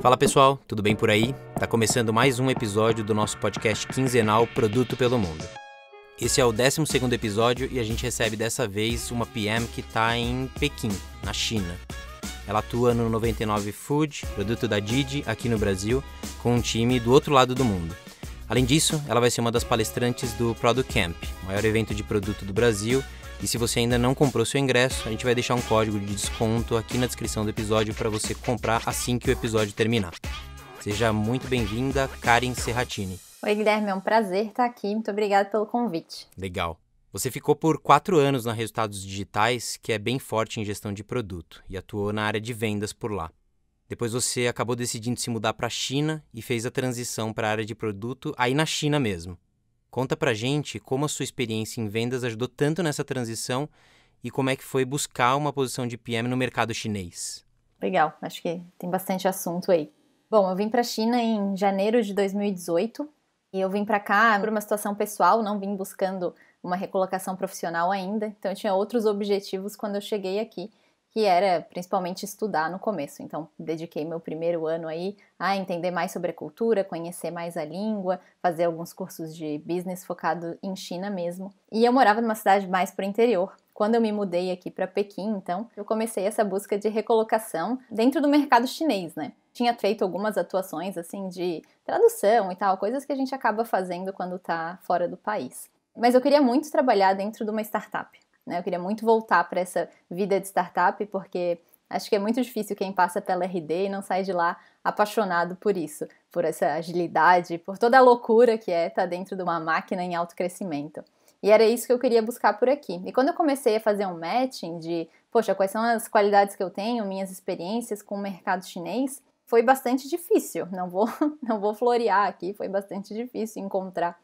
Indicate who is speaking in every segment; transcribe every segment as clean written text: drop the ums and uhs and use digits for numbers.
Speaker 1: Fala pessoal, tudo bem por aí? Tá começando mais um episódio do nosso podcast quinzenal Produto pelo Mundo. Esse é o 12º episódio e a gente recebe dessa vez uma PM que tá em Pequim, na China. Ela atua no 99 Food, produto da Didi, aqui no Brasil, com um time do outro lado do mundo. Além disso, ela vai ser uma das palestrantes do Product Camp, o maior evento de produto do Brasil. E se você ainda não comprou seu ingresso, a gente vai deixar um código de desconto aqui na descrição do episódio para você comprar assim que o episódio terminar. Seja muito bem-vinda, Karen Serratini.
Speaker 2: Oi, Guilherme, é um prazer estar aqui. Muito obrigada pelo convite.
Speaker 1: Legal. Você ficou por 4 anos na Resultados Digitais, que é bem forte em gestão de produto, e atuou na área de vendas por lá. Depois você acabou decidindo se mudar para a China e fez a transição para a área de produto aí na China mesmo. Conta pra gente como a sua experiência em vendas ajudou tanto nessa transição e como é que foi buscar uma posição de PM no mercado chinês.
Speaker 2: Legal, acho que tem bastante assunto aí. Bom, eu vim pra China em janeiro de 2018 e eu vim pra cá por uma situação pessoal, não vim buscando uma recolocação profissional ainda, então eu tinha outros objetivos quando eu cheguei aqui, que era principalmente estudar no começo. Então, dediquei meu primeiro ano aí a entender mais sobre a cultura, conhecer mais a língua, fazer alguns cursos de business focado em China mesmo. E eu morava numa cidade mais pro interior. Quando eu me mudei aqui para Pequim, então, eu comecei essa busca de recolocação dentro do mercado chinês, né? Tinha feito algumas atuações, assim, de tradução e tal, coisas que a gente acaba fazendo quando tá fora do país. Mas eu queria muito trabalhar dentro de uma startup. Eu queria muito voltar para essa vida de startup, porque acho que é muito difícil quem passa pela RD e não sai de lá apaixonado por isso, por essa agilidade, por toda a loucura que é estar dentro de uma máquina em alto crescimento. E era isso que eu queria buscar por aqui. E quando eu comecei a fazer um matching de, poxa, quais são as qualidades que eu tenho, minhas experiências com o mercado chinês, foi bastante difícil, não vou florear aqui, foi bastante difícil encontrar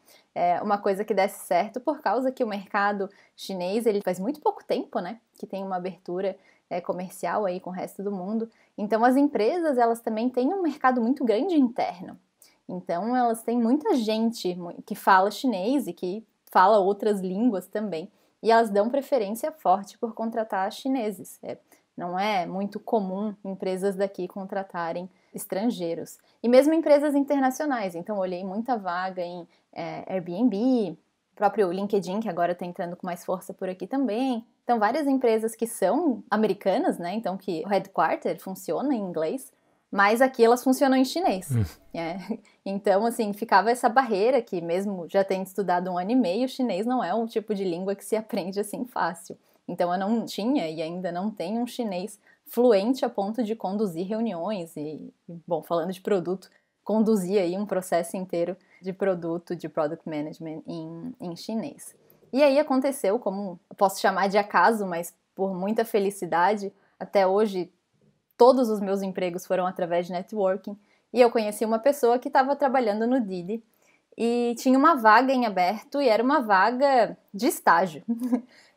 Speaker 2: uma coisa que desse certo, por causa que o mercado chinês, ele faz muito pouco tempo, né, que tem uma abertura comercial aí com o resto do mundo. Então as empresas, elas também têm um mercado muito grande interno. Então elas têm muita gente que fala chinês e que fala outras línguas também, e elas dão preferência forte por contratar chineses. Não é muito comum empresas daqui contratarem estrangeiros. E mesmo empresas internacionais. Então, olhei muita vaga em Airbnb, próprio LinkedIn, que agora está entrando com mais força por aqui também. Então, várias empresas que são americanas, né? Então, que o headquarter funciona em inglês, mas aqui elas funcionam em chinês. Então, assim, ficava essa barreira que mesmo já tendo estudado 1 ano e meio, o chinês não é um tipo de língua que se aprende assim fácil. Então eu não tinha e ainda não tenho um chinês fluente a ponto de conduzir reuniões e, bom, falando de produto, conduzir aí um processo inteiro de produto, de product management em chinês. E aí aconteceu, como eu posso chamar de acaso, mas por muita felicidade, até hoje todos os meus empregos foram através de networking, e eu conheci uma pessoa que estava trabalhando no Didi e tinha uma vaga em aberto e era uma vaga de estágio.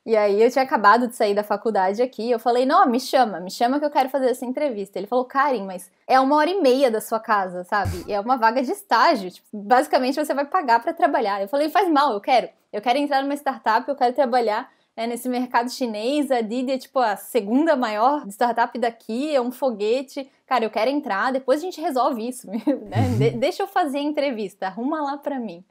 Speaker 2: E aí eu tinha acabado de sair da faculdade aqui, eu falei, não, me chama que eu quero fazer essa entrevista. Ele falou, Karen, mas é 1h30 da sua casa, sabe? E é uma vaga de estágio, tipo, basicamente você vai pagar pra trabalhar. Eu falei, faz mal, eu quero entrar numa startup, eu quero trabalhar nesse mercado chinês, a Didi é tipo a segunda maior startup daqui, é um foguete. Cara, eu quero entrar, depois a gente resolve isso, né? Deixa eu fazer a entrevista, arruma lá pra mim.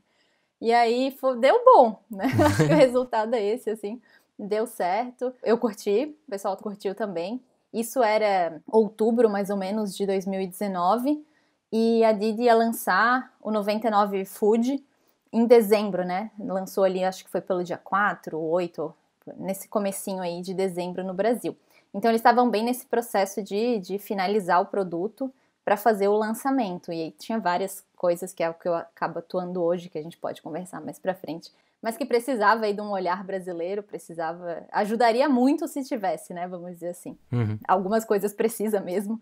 Speaker 2: E aí deu bom, né? Acho que o resultado é esse, assim. Deu certo, eu curti, o pessoal curtiu também. Isso era outubro, mais ou menos, de 2019. E a Didi ia lançar o 99 Food em dezembro, né? Lançou ali, acho que foi pelo dia 4 ou 8, nesse comecinho aí de dezembro no Brasil. Então eles estavam bem nesse processo de finalizar o produto para fazer o lançamento. E aí tinha várias coisas que é o que eu acabo atuando hoje, que a gente pode conversar mais para frente, mas que precisava aí de um olhar brasileiro, ajudaria muito se tivesse, né, vamos dizer assim. Algumas coisas precisa mesmo,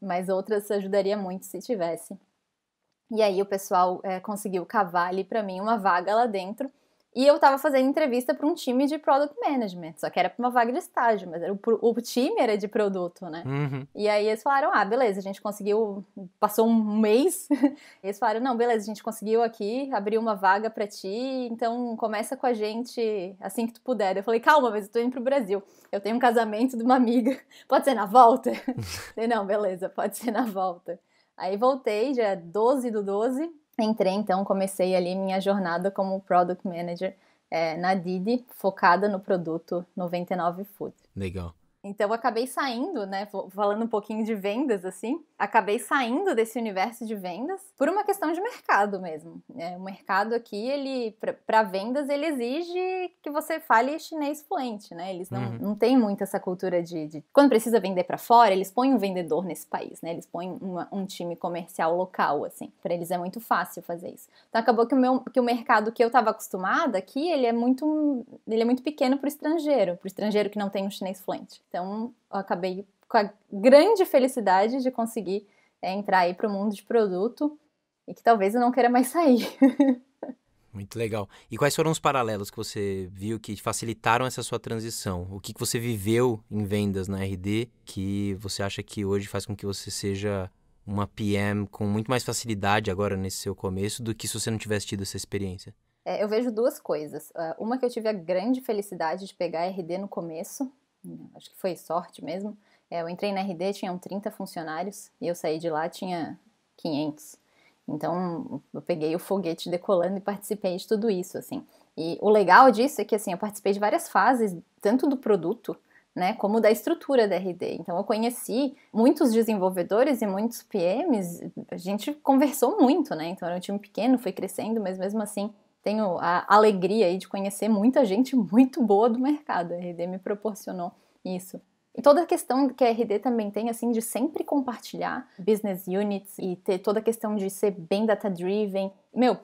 Speaker 2: mas outras ajudaria muito se tivesse. E aí o pessoal conseguiu cavar ali pra mim uma vaga lá dentro, e eu tava fazendo entrevista para um time de Product Management, só que era para uma vaga de estágio, mas o time era de produto, né? E aí eles falaram, beleza, a gente conseguiu, passou um mês, eles falaram, não, beleza, a gente conseguiu aqui, abrir uma vaga para ti, então começa com a gente assim que tu puder. Eu falei, calma, mas eu tô indo pro Brasil, eu tenho um casamento de uma amiga, pode ser na volta? Eu falei, não, beleza, pode ser na volta. Aí voltei, dia 12/12, entrei então, comecei ali minha jornada como Product Manager na Didi, focada no produto 99 Food.
Speaker 1: Legal.
Speaker 2: Então, eu acabei saindo, né, falando um pouquinho de vendas, assim, acabei saindo desse universo de vendas por uma questão de mercado mesmo. O mercado aqui, ele, para vendas, ele exige que você fale chinês fluente, né? Eles não têm muito essa cultura de... Quando precisa vender para fora, eles põem um vendedor nesse país, né? Eles põem um time comercial local, assim. Para eles é muito fácil fazer isso. Então, acabou que o mercado que eu estava acostumada aqui, ele é muito pequeno para o estrangeiro que não tem um chinês fluente. Então, eu acabei com a grande felicidade de conseguir entrar aí para o mundo de produto e que talvez eu não queira mais sair.
Speaker 1: Muito legal. E quais foram os paralelos que você viu que facilitaram essa sua transição? O que você viveu em vendas na RD que você acha que hoje faz com que você seja uma PM com muito mais facilidade agora nesse seu começo do que se você não tivesse tido essa experiência?
Speaker 2: Eu vejo duas coisas. Uma que eu tive a grande felicidade de pegar a RD no começo, acho que foi sorte mesmo. Eu entrei na RD, tinham 30 funcionários, e eu saí de lá, tinha 500. Então, eu peguei o foguete decolando e participei de tudo isso, assim. E o legal disso é que, assim, eu participei de várias fases, tanto do produto, né, como da estrutura da RD. Então, eu conheci muitos desenvolvedores e muitos PMs, a gente conversou muito, né? Então, era um time pequeno, foi crescendo, mas mesmo assim, tenho a alegria aí de conhecer muita gente muito boa do mercado. A RD me proporcionou isso. E toda a questão que a RD também tem, assim, de sempre compartilhar business units e ter toda a questão de ser bem data-driven.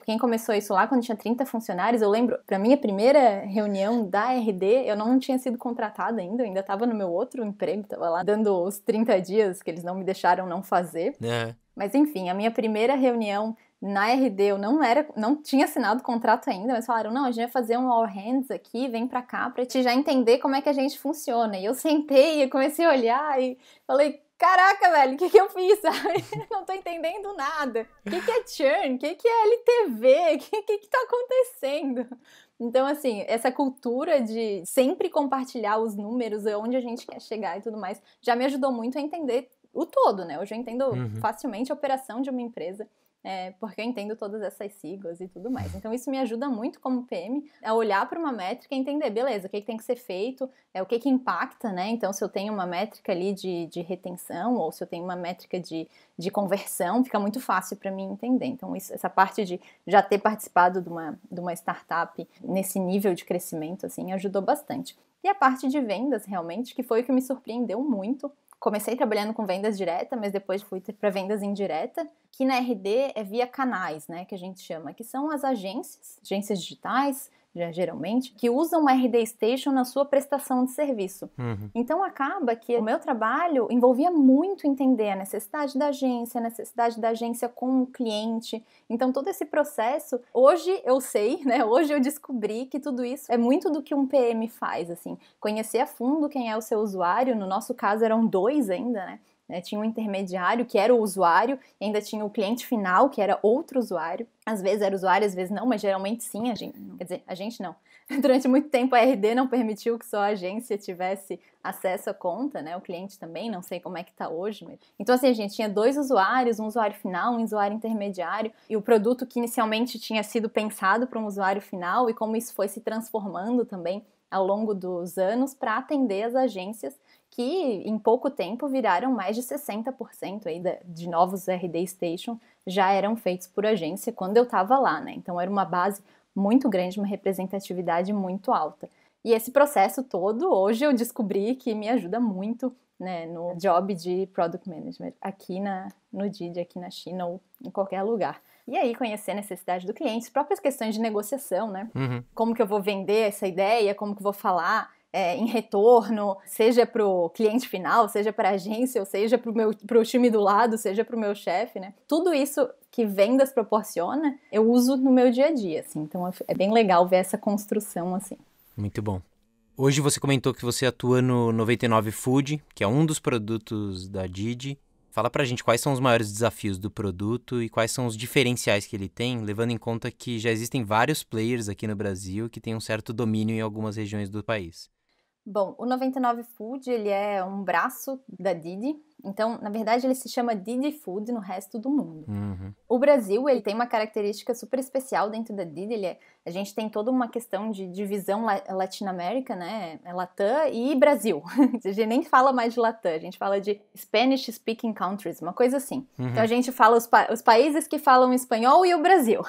Speaker 2: Quem começou isso lá quando tinha 30 funcionários, eu lembro, para minha primeira reunião da RD, eu não tinha sido contratada ainda, eu ainda estava no meu outro emprego, estava lá dando os 30 dias que eles não me deixaram não fazer. Mas enfim, a minha primeira reunião na RD, eu não tinha assinado o contrato ainda, mas falaram, não, a gente vai fazer um all hands aqui, vem pra cá pra te já entender como é que a gente funciona. E eu sentei e comecei a olhar e falei, caraca, velho, o que eu fiz? Não tô entendendo nada. O que é churn? O que é LTV? O que tá acontecendo? Então, assim, essa cultura de sempre compartilhar os números, onde a gente quer chegar e tudo mais, já me ajudou muito a entender o todo, né? Hoje eu entendo facilmente a operação de uma empresa. Porque eu entendo todas essas siglas e tudo mais. Então, isso me ajuda muito como PM a olhar para uma métrica e entender, beleza, o que tem que ser feito, o que impacta, né? Então, se eu tenho uma métrica ali de retenção ou se eu tenho uma métrica de conversão, fica muito fácil para mim entender. Então, essa parte de já ter participado de uma startup nesse nível de crescimento, assim, ajudou bastante. E a parte de vendas, realmente, que foi o que me surpreendeu muito. Comecei trabalhando com vendas direta, mas depois fui para vendas indireta, que na RD é via canais, né, que a gente chama, que são as agências digitais, geralmente, que usam o RD Station na sua prestação de serviço. Então acaba que o meu trabalho envolvia muito entender a necessidade da agência com o cliente. Então todo esse processo, hoje eu sei, né, hoje eu descobri que tudo isso é muito do que um PM faz, assim, conhecer a fundo quem é o seu usuário, no nosso caso eram 2 ainda, né? Tinha um intermediário, que era o usuário, e ainda tinha o cliente final, que era outro usuário. Às vezes era usuário, às vezes não, mas geralmente sim, a gente não. Durante muito tempo a RD não permitiu que só a agência tivesse acesso à conta, né? O cliente também, não sei como é que tá hoje. Mas... Então, assim, a gente tinha 2 usuários, um usuário final, um usuário intermediário, e o produto que inicialmente tinha sido pensado para um usuário final, e como isso foi se transformando também ao longo dos anos para atender as agências que em pouco tempo viraram mais de 60% aí de novos RD Station já eram feitos por agência quando eu estava lá, né? Então era uma base muito grande, uma representatividade muito alta. E esse processo todo, hoje eu descobri que me ajuda muito, né, no job de Product Management aqui no Didi, aqui na China ou em qualquer lugar. E aí conhecer a necessidade do cliente, as próprias questões de negociação, né? Como que eu vou vender essa ideia, como que eu vou falar em retorno, seja para o cliente final, seja para a agência, ou seja para o time do lado, seja para o meu chefe, né? Tudo isso que vendas proporciona, eu uso no meu dia a dia, assim. Então é bem legal ver essa construção, assim.
Speaker 1: Muito bom. Hoje você comentou que você atua no 99 Food, que é um dos produtos da Didi. Fala pra gente quais são os maiores desafios do produto e quais são os diferenciais que ele tem, levando em conta que já existem vários players aqui no Brasil que têm um certo domínio em algumas regiões do país.
Speaker 2: Bom, o 99 Food, ele é um braço da Didi, Então, na verdade, ele se chama Didi Food no resto do mundo.
Speaker 1: Uhum.
Speaker 2: O Brasil, ele tem uma característica super especial dentro da Didi. A gente tem toda uma questão de divisão Latinoamérica, né? É Latam e Brasil. A gente nem fala mais de Latam, a gente fala de Spanish Speaking Countries, uma coisa assim.
Speaker 1: Uhum.
Speaker 2: Então, a gente fala os países que falam espanhol e o Brasil.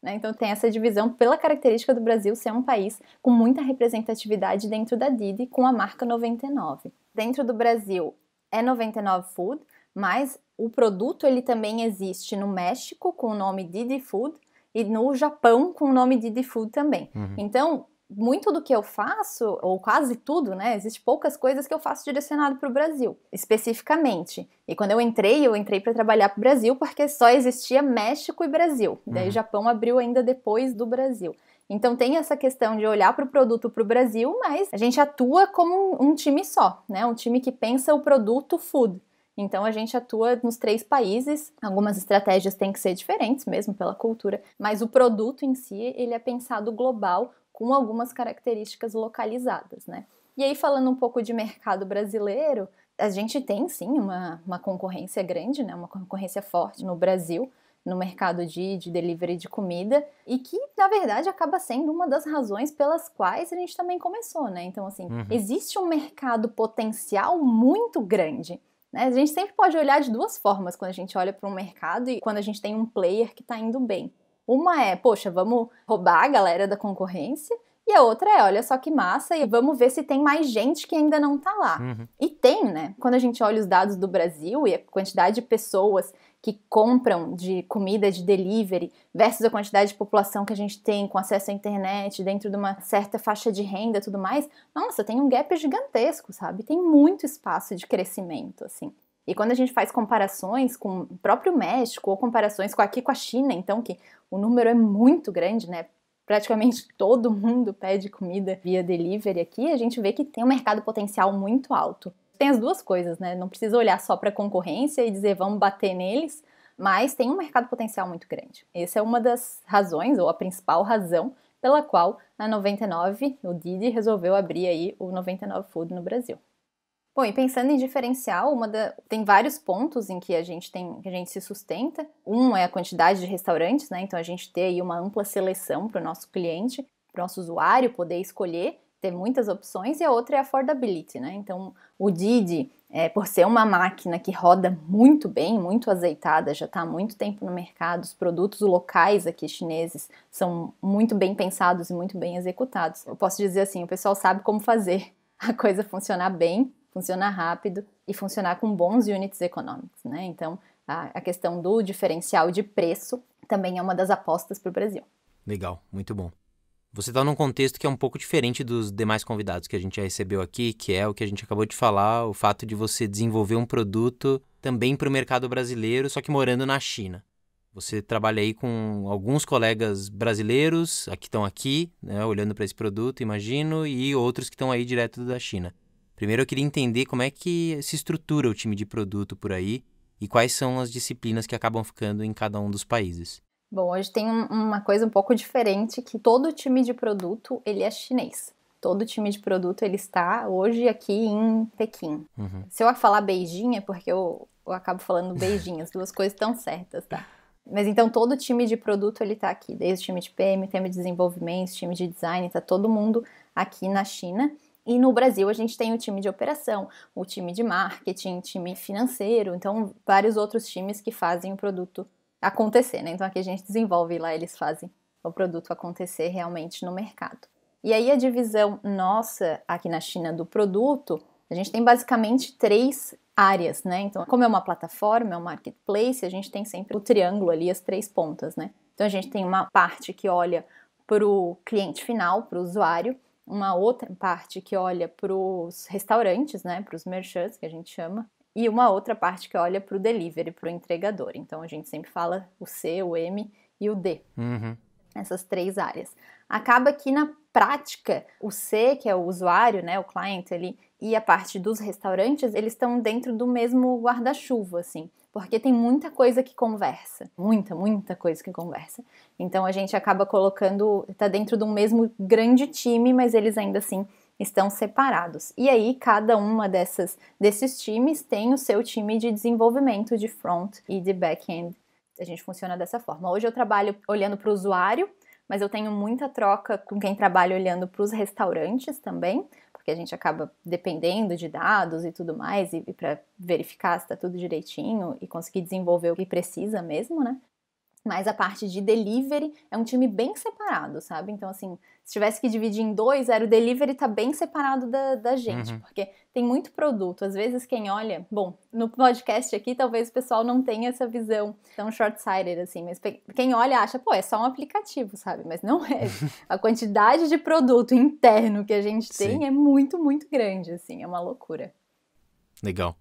Speaker 2: Né? Então tem essa divisão pela característica do Brasil ser um país com muita representatividade dentro da Didi, com a marca 99. Dentro do Brasil é 99 Food, mas o produto ele também existe no México com o nome Didi Food e no Japão com o nome Didi Food também.
Speaker 1: Uhum.
Speaker 2: Então, muito do que eu faço, ou quase tudo, né? Existe poucas coisas que eu faço direcionado para o Brasil, especificamente. E quando eu entrei para trabalhar para o Brasil porque só existia México e Brasil. Daí o Japão abriu ainda depois do Brasil. Então tem essa questão de olhar para o produto para o Brasil, mas a gente atua como um time só, né? Um time que pensa o produto food. Então a gente atua nos 3 países, algumas estratégias têm que ser diferentes mesmo pela cultura, mas o produto em si, ele é pensado global, com algumas características localizadas, né? E aí, falando um pouco de mercado brasileiro, a gente tem, sim, uma concorrência grande, né? Uma concorrência forte no Brasil, no mercado de delivery de comida, e que, na verdade, acaba sendo uma das razões pelas quais a gente também começou, né? Então, assim, existe um mercado potencial muito grande, né? A gente sempre pode olhar de 2 formas quando a gente olha para um mercado e quando a gente tem um player que está indo bem. Uma é, poxa, vamos roubar a galera da concorrência, e a outra é, olha só que massa, e vamos ver se tem mais gente que ainda não tá lá. E tem, né? Quando a gente olha os dados do Brasil e a quantidade de pessoas que compram de comida de delivery versus a quantidade de população que a gente tem com acesso à internet dentro de uma certa faixa de renda e tudo mais, nossa, tem um gap gigantesco, sabe? Tem muito espaço de crescimento, assim. E quando a gente faz comparações com o próprio México ou comparações com a China, então, que o número é muito grande, né? Praticamente todo mundo pede comida via delivery aqui, a gente vê que tem um mercado potencial muito alto. Tem as 2 coisas, né? Não precisa olhar só para a concorrência e dizer vamos bater neles, mas tem um mercado potencial muito grande. Essa é uma das razões, ou a principal razão, pela qual a 99, o Didi, resolveu abrir aí o 99 Food no Brasil. Bom, e pensando em diferencial, tem vários pontos em que a gente se sustenta. Um é a quantidade de restaurantes, né? Então a gente tem aí uma ampla seleção para o nosso cliente, para o nosso usuário poder escolher, ter muitas opções, e a outra é a affordability, né? Então o Didi, por ser uma máquina que roda muito bem, muito azeitada, já está há muito tempo no mercado, os produtos locais aqui chineses são muito bem pensados e muito bem executados. Eu posso dizer assim, o pessoal sabe como fazer a coisa funcionar bem, funcionar rápido e funcionar com bons units economics, né? Então, a questão do diferencial de preço também é uma das apostas para o Brasil.
Speaker 1: Legal, muito bom. Você está num contexto que é um pouco diferente dos demais convidados que a gente já recebeu aqui, que é o que a gente acabou de falar, o fato de você desenvolver um produto também para o mercado brasileiro, só que morando na China. Você trabalha aí com alguns colegas brasileiros que estão aqui, né, olhando para esse produto, imagino, e outros que estão aí direto da China. Primeiro eu queria entender como é que se estrutura o time de produto por aí e quais são as disciplinas que acabam ficando em cada um dos países.
Speaker 2: Bom, hoje tem uma coisa um pouco diferente, que todo time de produto, ele é chinês. Todo time de produto, ele está hoje aqui em Pequim. Se eu falar Beijing, é porque eu acabo falando Beijing, as 2 coisas estão certas, tá? Mas então todo time de produto, ele tá aqui, desde o time de PM, time de desenvolvimento, time de design, tá todo mundo aqui na China. E no Brasil a gente tem o time de operação, o time de marketing, time financeiro, então vários outros times que fazem o produto acontecer, né? Então aqui a gente desenvolve e lá eles fazem o produto acontecer realmente no mercado. E aí a divisão nossa aqui na China do produto, a gente tem basicamente 3 áreas, né? Então, como é uma plataforma, é um marketplace, a gente tem sempre o triângulo ali, as 3 pontas, né? Então a gente tem uma parte que olha para o cliente final, para o usuário, uma outra parte que olha para os restaurantes, né, para os merchants, que a gente chama, e uma outra parte que olha para o delivery, para o entregador. Então, a gente sempre fala o C, o M e o D. Essas 3 áreas. Acaba que, na prática, o C, que é o usuário, né, o cliente ali, e a parte dos restaurantes, eles estão dentro do mesmo guarda-chuva, assim, porque tem muita coisa que conversa, muita coisa que conversa. Então a gente acaba colocando, tá dentro de um mesmo grande time, mas eles ainda assim estão separados. E aí, cada uma desses times tem o seu time de desenvolvimento de front e de back-end. A gente funciona dessa forma. Hoje eu trabalho olhando para o usuário, mas eu tenho muita troca com quem trabalha olhando para os restaurantes também, porque a gente acaba dependendo de dados e tudo mais, e para verificar se está tudo direitinho e conseguir desenvolver o que precisa mesmo, né? Mas a parte de delivery é um time bem separado, sabe? Então, assim, se tivesse que dividir em dois, o delivery tá bem separado da gente, porque tem muito produto. Às vezes quem olha... Bom, no podcast aqui, talvez o pessoal não tenha essa visão tão short-sighted, assim, mas quem olha acha, pô, é só um aplicativo, sabe? Mas não é. A quantidade de produto interno que a gente tem é muito, muito grande, assim, é uma loucura.
Speaker 1: Legal.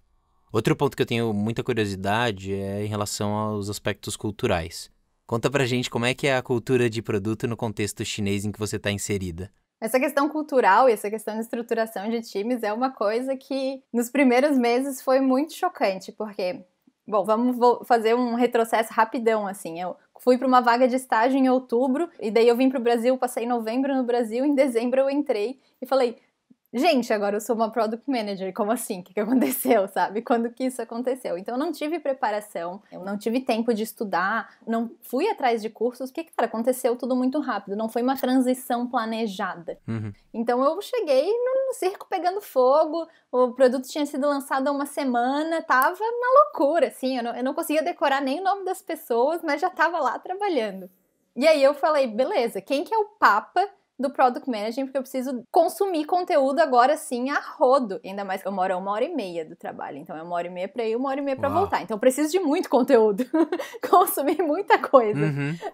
Speaker 1: Outro ponto que eu tenho muita curiosidade é em relação aos aspectos culturais. Conta pra gente como é que é a cultura de produto no contexto chinês em que você está inserida.
Speaker 2: Essa questão cultural e essa questão de estruturação de times é uma coisa que nos primeiros meses foi muito chocante, porque, bom, vou fazer um retrocesso rapidão, assim, eu fui para uma vaga de estágio em outubro, e daí eu vim para o Brasil, passei novembro no Brasil, em dezembro eu entrei e falei... Gente, agora eu sou uma Product Manager, como assim? O que aconteceu, sabe? Quando que isso aconteceu? Então eu não tive preparação, eu não tive tempo de estudar, não fui atrás de cursos, porque, cara, aconteceu tudo muito rápido, não foi uma transição planejada. Então eu cheguei no circo pegando fogo, o produto tinha sido lançado há uma semana, tava uma loucura, assim, eu não conseguia decorar nem o nome das pessoas, mas já tava lá trabalhando. E aí eu falei, beleza, quem que é o papa do Product Management, porque eu preciso consumir conteúdo agora sim a rodo. Ainda mais que eu moro a 1h30 do trabalho, então é 1h30 pra ir, 1h30 pra voltar. Então eu preciso de muito conteúdo, consumir muita coisa.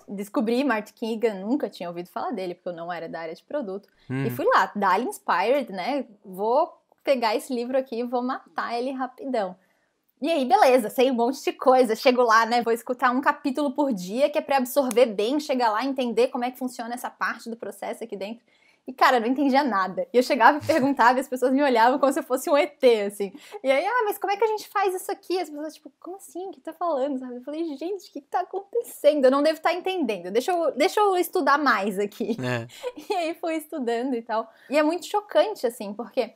Speaker 2: Descobri Martin Keegan, nunca tinha ouvido falar dele, porque eu não era da área de produto. E fui lá, Dali Inspired, né? Vou pegar esse livro aqui e vou matar ele rapidão. E aí, beleza, sei um monte de coisa, chego lá, né, vou escutar um capítulo por dia, que é pra absorver bem, chegar lá, entender como é que funciona essa parte do processo aqui dentro. E, cara, eu não entendia nada. E eu chegava e perguntava e as pessoas me olhavam como se eu fosse um ET, assim. E aí, mas como é que a gente faz isso aqui? As pessoas, tipo, como assim? O que tá falando? Sabe? Eu falei, gente, o que tá acontecendo? Eu não devo estar entendendo. Deixa eu estudar mais aqui. E aí fui estudando e tal. E é muito chocante, assim, porque...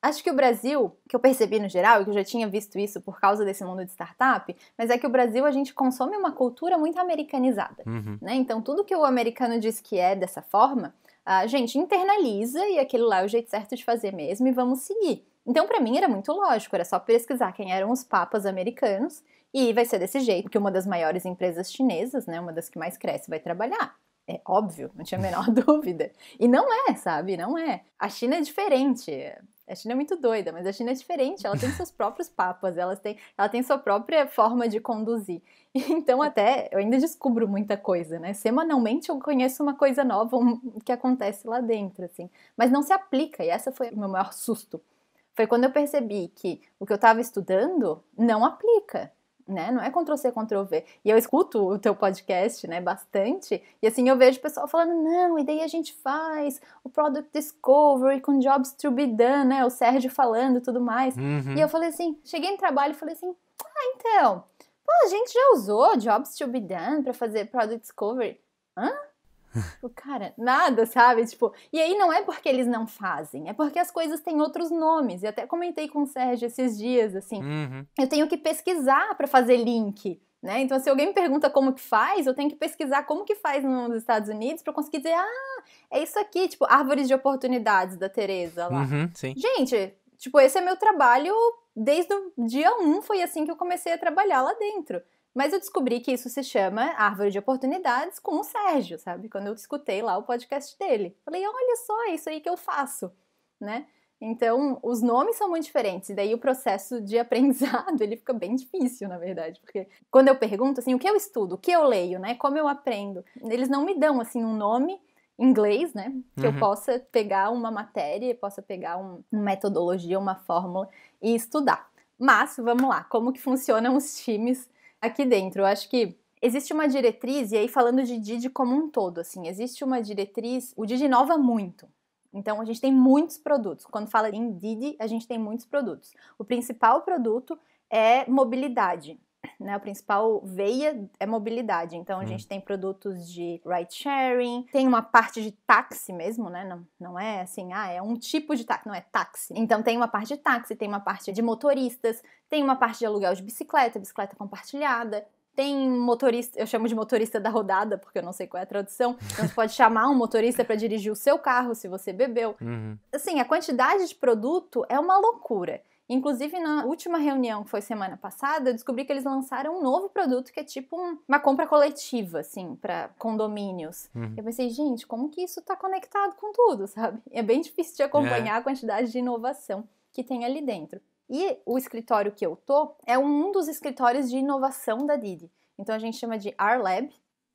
Speaker 2: Acho que o Brasil, que eu percebi no geral, e que eu já tinha visto isso por causa desse mundo de startup, mas é que o Brasil a gente consome uma cultura muito americanizada, né? Então tudo que o americano diz que é dessa forma, a gente internaliza e aquilo lá é o jeito certo de fazer mesmo e vamos seguir. Então pra mim era muito lógico, era só pesquisar quem eram os papas americanos e vai ser desse jeito que uma das maiores empresas chinesas, né, uma das que mais cresce, vai trabalhar. É óbvio, não tinha a menor dúvida. E não é, sabe? Não é. A China é diferente. A China é muito doida, mas a China é diferente, ela tem seus próprios papas, ela tem sua própria forma de conduzir. Então até, eu ainda descubro muita coisa, né? Semanalmente eu conheço uma coisa nova que acontece lá dentro, assim. Mas não se aplica, e essa foi o meu maior susto. Foi quando eu percebi que o que eu estava estudando não aplica. Né? Não é Ctrl+C, Ctrl+V. E eu escuto o teu podcast, né, bastante, e assim eu vejo o pessoal falando, não, e daí a gente faz o Product Discovery com Jobs to be done, né, o Sérgio falando e tudo mais. E eu falei assim, cheguei no trabalho e falei assim, então, pô, a gente já usou Jobs to be done pra fazer Product Discovery. Hã? Cara, nada, sabe? Tipo, e aí não é porque eles não fazem, é porque as coisas têm outros nomes. E até comentei com o Sérgio esses dias, assim, eu tenho que pesquisar para fazer link, né? Então, se alguém me pergunta como que faz, eu tenho que pesquisar como que faz nos Estados Unidos para conseguir dizer, é isso aqui, tipo, árvores de oportunidades da Tereza lá.
Speaker 1: Sim.
Speaker 2: Gente, tipo, esse é meu trabalho desde o dia 1, foi assim que eu comecei a trabalhar lá dentro. Mas eu descobri que isso se chama Árvore de Oportunidades com o Sérgio, sabe? Quando eu escutei lá o podcast dele. Falei, olha só, é isso aí que eu faço, né? Então, os nomes são muito diferentes. E daí o processo de aprendizado, ele fica bem difícil, na verdade. Porque quando eu pergunto, assim, o que eu estudo, o que eu leio, né? Como eu aprendo? Eles não me dão, assim, um nome em inglês, né? Que eu possa pegar uma matéria, possa pegar uma metodologia, uma fórmula e estudar. Mas, vamos lá, como que funcionam os times aqui dentro? Eu acho que existe uma diretriz, e aí falando de Didi como um todo, assim, existe uma diretriz, o Didi inova muito. Então, a gente tem muitos produtos. Quando fala em Didi, a gente tem muitos produtos. O principal produto é mobilidade. né, a principal veia é mobilidade. Então, a gente tem produtos de ride sharing, tem uma parte de táxi mesmo, né? Não é assim, é um tipo de táxi, não é táxi. Então, tem uma parte de táxi, tem uma parte de motoristas, tem uma parte de aluguel de bicicleta compartilhada. Tem motorista, eu chamo de motorista da rodada, porque eu não sei qual é a tradução. Então, você pode chamar um motorista para dirigir o seu carro, se você bebeu. Assim, a quantidade de produto é uma loucura. Inclusive, na última reunião, que foi semana passada, eu descobri que eles lançaram um novo produto que é tipo uma compra coletiva, assim, para condomínios. Eu pensei, gente, como que isso tá conectado com tudo, sabe? É bem difícil de acompanhar a quantidade de inovação que tem ali dentro. E o escritório que eu tô é um dos escritórios de inovação da Didi. Então, a gente chama de R-Lab,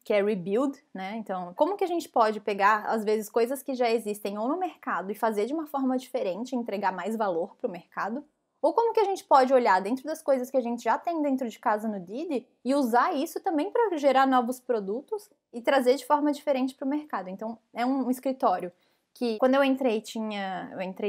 Speaker 2: que é Rebuild, né? Então, como que a gente pode pegar, às vezes, coisas que já existem ou no mercado e fazer de uma forma diferente, entregar mais valor para o mercado? Ou como que a gente pode olhar dentro das coisas que a gente já tem dentro de casa no Didi e usar isso também para gerar novos produtos e trazer de forma diferente para o mercado? Então, é um escritório que, quando eu entrei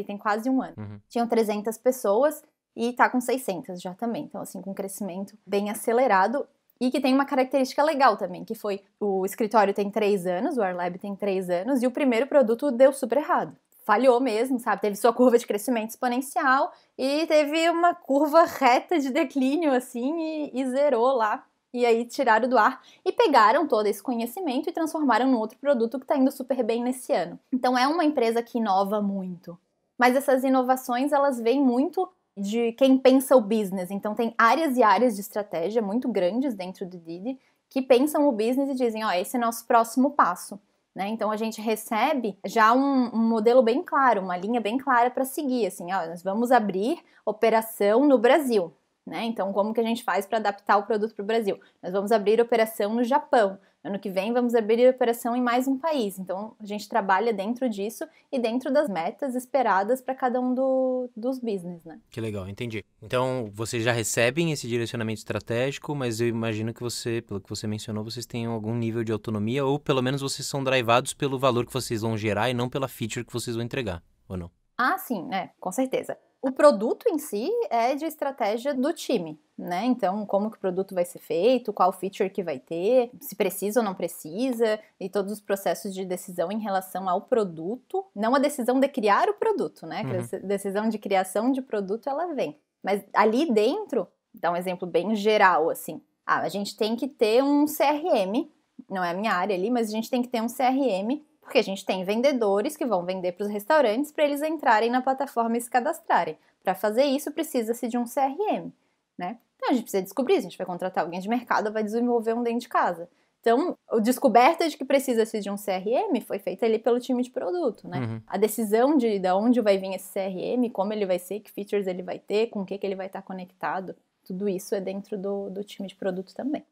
Speaker 2: tem quase um ano. Tinham 300 pessoas e tá com 600 já também. Então, assim, com um crescimento bem acelerado e que tem uma característica legal também, que foi o escritório tem 3 anos, o R-Lab tem 3 anos e o primeiro produto deu super errado. Falhou mesmo, sabe? Teve sua curva de crescimento exponencial e teve uma curva reta de declínio, assim, e zerou lá. E aí tiraram do ar e pegaram todo esse conhecimento e transformaram num outro produto que tá indo super bem nesse ano. Então é uma empresa que inova muito. Mas essas inovações, elas vêm muito de quem pensa o business. Então tem áreas e áreas de estratégia muito grandes dentro do Didi que pensam o business e dizem, esse é nosso próximo passo. Né? Então a gente recebe já um modelo bem claro, uma linha bem clara para seguir, assim, nós vamos abrir operação no Brasil, né? Então como que a gente faz para adaptar o produto para o Brasil? Nós vamos abrir operação no Japão, ano que vem vamos abrir operação em mais um país, então a gente trabalha dentro disso e dentro das metas esperadas para cada um dos business, né?
Speaker 1: Que legal, entendi. Então, vocês já recebem esse direcionamento estratégico, mas eu imagino que pelo que você mencionou, vocês tenham algum nível de autonomia, ou pelo menos vocês são drivados pelo valor que vocês vão gerar e não pela feature que vocês vão entregar, ou não?
Speaker 2: Sim, né? Com certeza. O produto em si é de estratégia do time, né? Então, como que o produto vai ser feito, qual feature que vai ter, se precisa ou não precisa, e todos os processos de decisão em relação ao produto, não a decisão de criar o produto, né? A decisão de criação de produto, ela vem. Mas ali dentro, dá um exemplo bem geral, assim, a gente tem que ter um CRM, não é a minha área ali, mas a gente tem que ter um CRM, porque a gente tem vendedores que vão vender para os restaurantes para eles entrarem na plataforma e se cadastrarem. Para fazer isso, precisa-se de um CRM, né? Então, a gente precisa descobrir, a gente vai contratar alguém de mercado, vai desenvolver um dentro de casa. Então, a descoberta de que precisa-se de um CRM foi feita ali pelo time de produto, né? A decisão de onde vai vir esse CRM, como ele vai ser, que features ele vai ter, com o que ele vai estar conectado, tudo isso é dentro do time de produto também.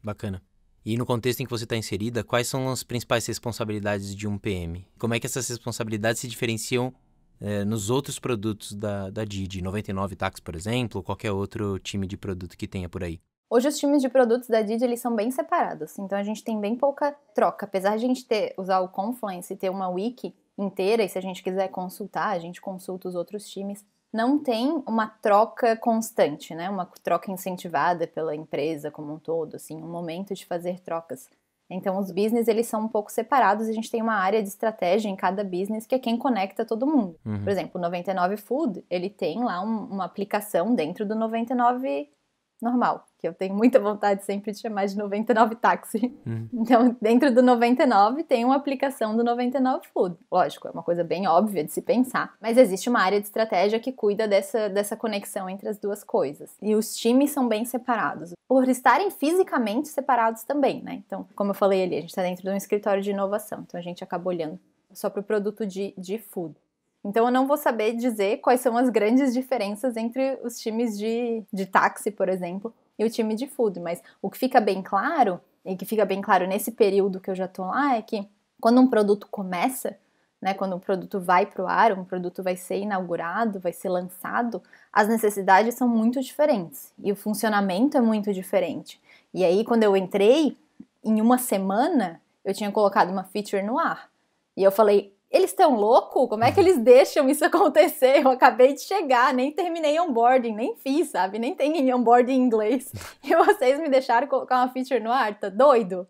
Speaker 1: Bacana. E no contexto em que você está inserida, quais são as principais responsabilidades de um PM? Como é que essas responsabilidades se diferenciam nos outros produtos da Didi? 99 Táxi, por exemplo, ou qualquer outro time de produto que tenha por aí?
Speaker 2: Hoje os times de produtos da Didi, eles são bem separados, então a gente tem bem pouca troca. Apesar de a gente usar o Confluence e ter uma wiki inteira, e se a gente quiser consultar, a gente consulta os outros times, não tem uma troca constante, né? Uma troca incentivada pela empresa como um todo, assim, um momento de fazer trocas. Então, os business, eles são um pouco separados, a gente tem uma área de estratégia em cada business que é quem conecta todo mundo. Por exemplo, o 99 Food, ele tem lá uma aplicação dentro do 99 normal, que eu tenho muita vontade sempre de chamar de 99 Táxi. Então, dentro do 99 tem uma aplicação do 99 Food. Lógico, é uma coisa bem óbvia de se pensar, mas existe uma área de estratégia que cuida dessa conexão entre as duas coisas. E os times são bem separados, por estarem fisicamente separados também, né? Então, como eu falei ali, a gente está dentro de um escritório de inovação, então a gente acaba olhando só para o produto de food. Então, eu não vou saber dizer quais são as grandes diferenças entre os times de táxi, por exemplo, e o time de food. Mas o que fica bem claro, e que fica bem claro nesse período que eu já tô lá, é que quando um produto começa, né, quando um produto vai para o ar, um produto vai ser inaugurado, vai ser lançado, as necessidades são muito diferentes. E o funcionamento é muito diferente. E aí, quando eu entrei, em uma semana, eu tinha colocado uma feature no ar. E eu falei, eles estão loucos? Como é que eles deixam isso acontecer? Eu acabei de chegar, nem terminei onboarding, nem fiz, sabe? Nem tem onboarding em inglês. E vocês me deixaram colocar uma feature no ar? Tá doido?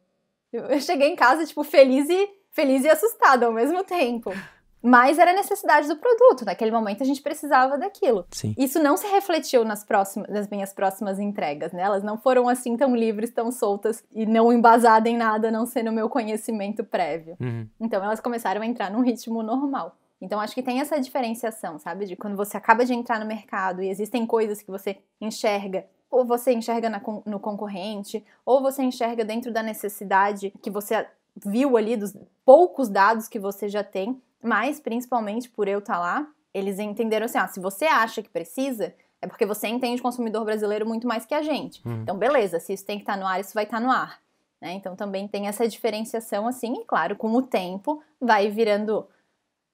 Speaker 2: Eu cheguei em casa, tipo, feliz e assustada ao mesmo tempo. Mas era a necessidade do produto. Naquele momento a gente precisava daquilo.
Speaker 1: Sim.
Speaker 2: Isso não se refletiu nas minhas próximas entregas, né? Elas não foram assim tão livres, tão soltas e não embasadas em nada, a não ser no meu conhecimento prévio. Então elas começaram a entrar num ritmo normal. Então acho que tem essa diferenciação, sabe? De quando você acaba de entrar no mercado e existem coisas que você enxerga, ou você enxerga no concorrente, ou você enxerga dentro da necessidade que você viu ali dos poucos dados que você já tem. Mas, principalmente por eu estar lá, eles entenderam assim, se você acha que precisa, é porque você entende o consumidor brasileiro muito mais que a gente. Então, beleza, se isso tem que estar no ar, isso vai estar no ar. Né? Então, também tem essa diferenciação assim, e claro, com o tempo, vai virando,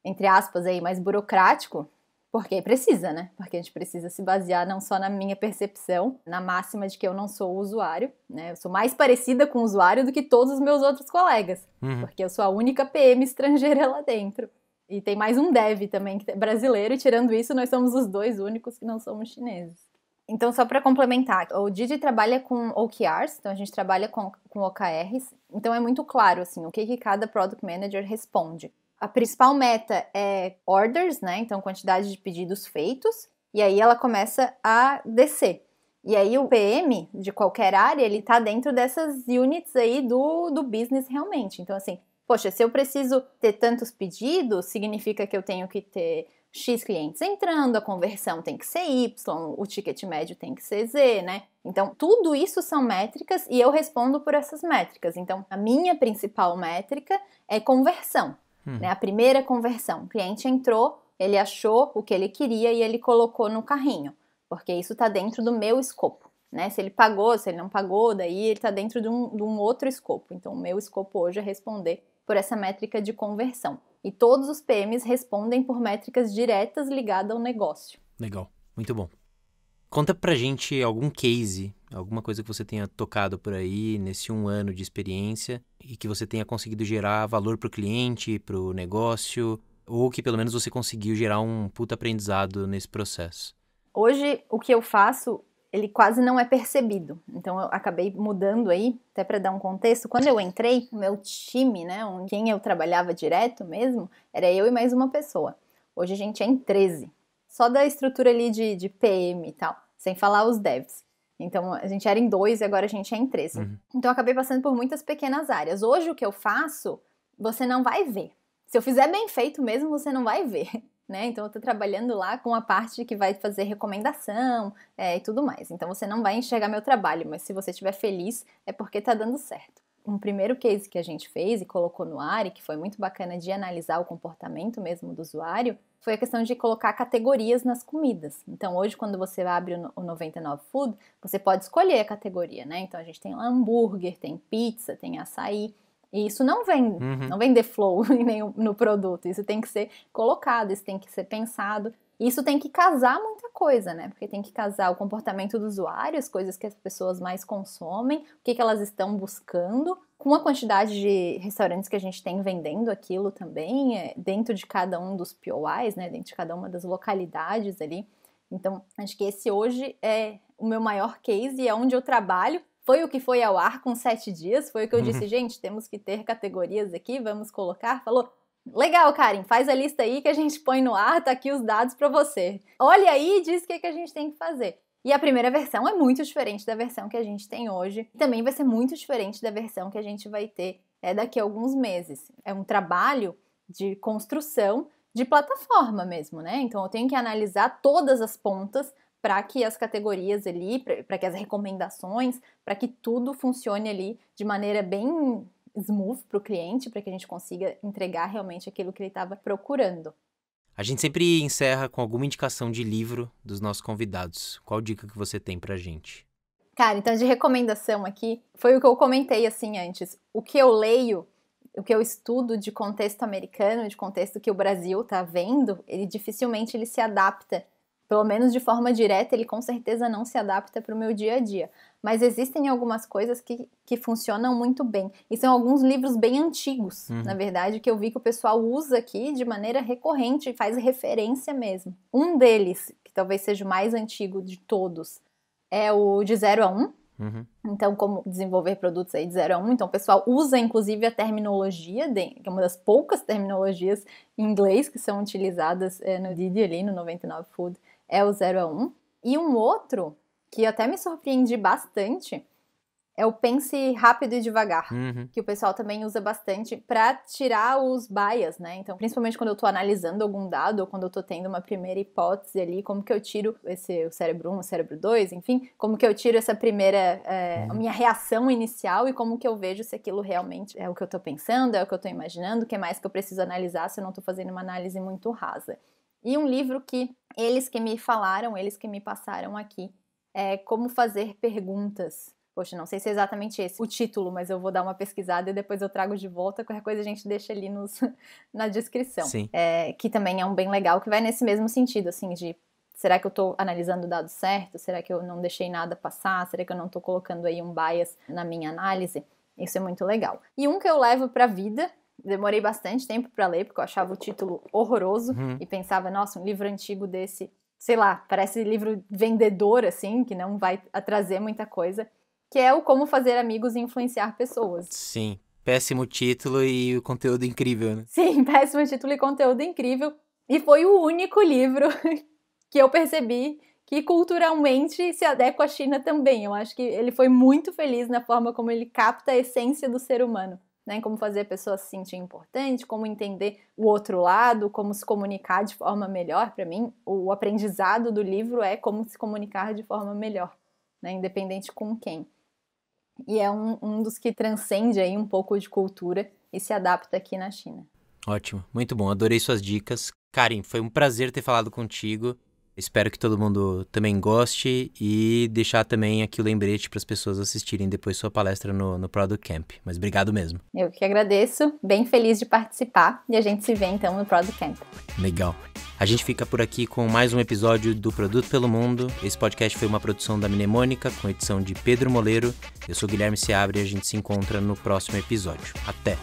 Speaker 2: entre aspas, aí, mais burocrático, porque precisa, né? Porque a gente precisa se basear não só na minha percepção, na máxima de que eu não sou o usuário, né? Eu sou mais parecida com o usuário do que todos os meus outros colegas, porque eu sou a única PM estrangeira lá dentro. E tem mais um dev também, que é brasileiro, e tirando isso, nós somos os 2 únicos que não somos chineses. Então, só para complementar, o Didi trabalha com OKRs, então a gente trabalha com OKRs, então é muito claro, assim, o que cada Product Manager responde. A principal meta é orders, né? Então, quantidade de pedidos feitos. E aí ela começa a descer. E aí o PM de qualquer área, ele tá dentro dessas units aí do business realmente. Então, assim, poxa, se eu preciso ter tantos pedidos, significa que eu tenho que ter X clientes entrando, a conversão tem que ser Y, o ticket médio tem que ser Z, né? Então, tudo isso são métricas e eu respondo por essas métricas. Então, a minha principal métrica é conversão. Né, a primeira conversão, o cliente entrou, ele achou o que ele queria e ele colocou no carrinho, porque isso está dentro do meu escopo, né? Se ele pagou, se ele não pagou, daí ele está dentro de um outro escopo. Então, o meu escopo hoje é responder por essa métrica de conversão. E todos os PMs respondem por métricas diretas ligadas ao negócio.
Speaker 1: Legal, muito bom. Conta pra gente algum case, alguma coisa que você tenha tocado por aí nesse 1 ano de experiência e que você tenha conseguido gerar valor pro cliente, pro negócio, ou que pelo menos você conseguiu gerar um puta aprendizado nesse processo.
Speaker 2: Hoje, o que eu faço, ele quase não é percebido. Então, eu acabei mudando aí, até para dar um contexto. Quando eu entrei, o meu time, né, quem eu trabalhava direto mesmo, era eu e mais uma pessoa. Hoje a gente é em 13. Só da estrutura ali de PM e tal, sem falar os devs. Então, a gente era em 2 e agora a gente é em 13. Então, eu acabei passando por muitas pequenas áreas. Hoje, o que eu faço, você não vai ver. Se eu fizer bem feito mesmo, você não vai ver. Né? Então, eu tô trabalhando lá com a parte que vai fazer recomendação e tudo mais. Então, você não vai enxergar meu trabalho, mas se você estiver feliz, é porque tá dando certo. Um primeiro case que a gente fez e colocou no ar, e que foi muito bacana de analisar o comportamento mesmo do usuário, foi a questão de colocar categorias nas comidas. Então, hoje, quando você abre o 99 Food, você pode escolher a categoria, né? Então, a gente tem lá hambúrguer, tem pizza, tem açaí. E isso não vem de flow nem no produto. Isso tem que ser colocado, isso tem que ser pensado. E isso tem que casar muita coisa, né? Porque tem que casar o comportamento do usuário, as coisas que as pessoas mais consomem, o que elas estão buscando, com a quantidade de restaurantes que a gente tem vendendo aquilo também, dentro de cada um dos POIs, né? Dentro de cada uma das localidades ali. Então, acho que esse hoje é o meu maior case e é onde eu trabalho. Foi o que foi ao ar com 7 dias, foi o que eu disse, gente, temos que ter categorias aqui, vamos colocar. Falou, legal, Karen, faz a lista aí que a gente põe no ar, tá aqui os dados para você. Olha aí e diz o que a gente tem que fazer. E a primeira versão é muito diferente da versão que a gente tem hoje. Também vai ser muito diferente da versão que a gente vai ter daqui a alguns meses. É um trabalho de construção de plataforma mesmo, né? Então eu tenho que analisar todas as pontas para que as categorias ali, para que as recomendações, para que tudo funcione ali de maneira bem smooth para o cliente, para que a gente consiga entregar realmente aquilo que ele estava procurando.
Speaker 1: A gente sempre encerra com alguma indicação de livro dos nossos convidados. Qual dica que você tem pra gente?
Speaker 2: Cara, então de recomendação aqui, foi o que eu comentei assim antes. O que eu leio, o que eu estudo de contexto americano, de contexto que o Brasil tá vendo, ele dificilmente se adapta Pelo menos de forma direta, ele com certeza não se adapta para o meu dia a dia. Mas existem algumas coisas que funcionam muito bem. E são alguns livros bem antigos, na verdade, que eu vi que o pessoal usa aqui de maneira recorrente e faz referência mesmo. Um deles, que talvez seja o mais antigo de todos, é o de 0 a 1. Então, como desenvolver produtos aí de 0 a 1. Então, o pessoal usa, inclusive, a terminologia, que é uma das poucas terminologias em inglês que são utilizadas no Didi ali, no 99 Food, é o 0 a 1. E um outro, que até me surpreendi bastante, é o Pense Rápido e Devagar, que o pessoal também usa bastante para tirar os bias, né? Então, principalmente quando eu tô analisando algum dado ou quando eu tô tendo uma primeira hipótese ali, como que eu tiro o cérebro 1, o cérebro 2, enfim, como que eu tiro essa primeira, a minha reação inicial e como que eu vejo se aquilo realmente é o que eu tô pensando, é o que eu tô imaginando, o que mais que eu preciso analisar se eu não tô fazendo uma análise muito rasa. E um livro que eles que me falaram, eles que me passaram aqui, é Como Fazer Perguntas. Poxa, não sei se é exatamente esse o título, mas eu vou dar uma pesquisada e depois eu trago de volta. Qualquer coisa a gente deixa ali na descrição.
Speaker 1: Sim.
Speaker 2: Que também é um bem legal, que vai nesse mesmo sentido, assim, de será que eu tô analisando o dado certo? Será que eu não deixei nada passar? Será que eu não tô colocando aí um bias na minha análise? Isso é muito legal. E um que eu levo pra vida, demorei bastante tempo pra ler, porque eu achava o título horroroso e pensava, nossa, um livro antigo desse, sei lá, parece livro vendedor, assim, que não vai trazer muita coisa, que é o Como Fazer Amigos e Influenciar Pessoas.
Speaker 1: Sim, péssimo título e o conteúdo incrível, né?
Speaker 2: Sim, péssimo título e conteúdo incrível. E foi o único livro que eu percebi que culturalmente se adequa à China também. Eu acho que ele foi muito feliz na forma como ele capta a essência do ser humano, né? Como fazer a pessoa se sentir importante, como entender o outro lado, como se comunicar de forma melhor. Para mim, o aprendizado do livro é como se comunicar de forma melhor, né? Independente com quem. E é um dos que transcende aí um pouco de cultura e se adapta aqui na China.
Speaker 1: Ótimo, muito bom, adorei suas dicas. Karen, foi um prazer ter falado contigo. Espero que todo mundo também goste e deixar também aqui o lembrete para as pessoas assistirem depois sua palestra no Product Camp. Mas obrigado mesmo.
Speaker 2: Eu que agradeço, bem feliz de participar e a gente se vê então no Product Camp.
Speaker 1: Legal. A gente fica por aqui com mais um episódio do Produto pelo Mundo. Esse podcast foi uma produção da Mnemônica, com edição de Pedro Moleiro. Eu sou Guilherme Seabra e a gente se encontra no próximo episódio. Até!